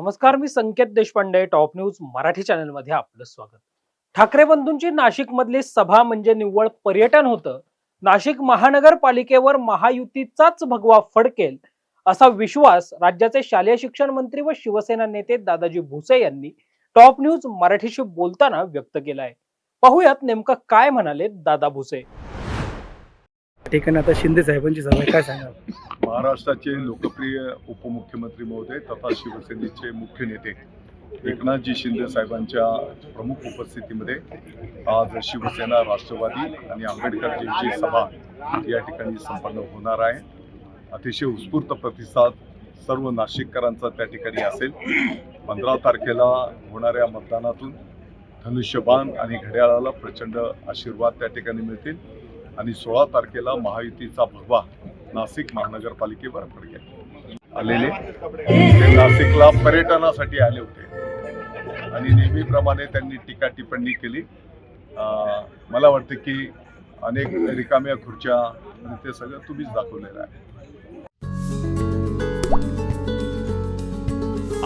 नमस्कार, मी संकेत Deshpande. Top news Marathi चॅनलमध्ये आपलं स्वागत. ठाकरे बंधूंची नाशिक मधली सभा म्हणजे निव्वळ पर्यटन होतं. नाशिक महानगरपालिकेवर महायुतीचाच भगवा फडकेल असा विश्वास राज्याचे शालेय शिक्षण मंत्री व शिवसेना नेते दादाजी भुसे यांनी टॉप न्यूज मराठीशी बोलताना व्यक्त केला आहे. पाहूयात नेमकं काय म्हणाले दादा भुसे. ठिकाणी आता शिंदे साहेबांची सभा आहे, काय सांगाल? महाराष्ट्राचे लोकप्रिय उपमुख्यमंत्री महोदय तथा शिवसेनेचे मुख्य नेते एकनाथजी शिंदे साहेबांच्या प्रमुख उपस्थितीमध्ये आज शिवसेना, राष्ट्रवादी आणि आंबेडकरजींची सभा या ठिकाणी संपन्न होणार आहे. अतिशय उत्स्फूर्त प्रतिसाद सर्व नाशिककरांचा त्या ठिकाणी असेल. 15 तारखेला होणाऱ्या मतदानातून धनुष्यबाण आणि घड्याळाला प्रचंड आशीर्वाद त्या ठिकाणी मिळतील आणि 16 तारखेला महायुतीचा भगवा नाशिक महानगरपालिकेवर फडकेल. आलेले ते नाशिकला पर्यटनासाठी आले होते आणि नेहमीप्रमाणे त्यांनी टीका टिप्पणी केली. मला वाटतं की अनेक रिकाम्या खुर्च्या आणि ते सगळं तुम्हीच दाखवलेलं आहे.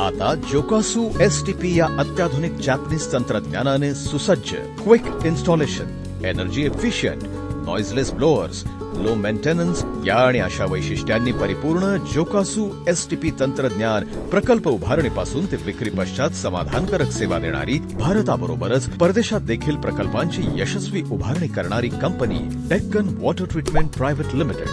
आता जोकासू एसटीपी या अत्याधुनिक जॅपनीज तंत्रज्ञानाने सुसज्ज, quick installation, energy efficient, noiseless blowers, low maintenance या आणि अशा वैशिष्ट्यांनी परिपूर्ण जोकासू एसटीपी तंत्रज्ञान प्रकल्प उभारणीपासून ते विक्री पश्चात समाधानकारक सेवा देणारी, भारताबरोबरच परदेशात देखील प्रकल्पांची यशस्वी उभारणी करणारी company Deccan water treatment private limited.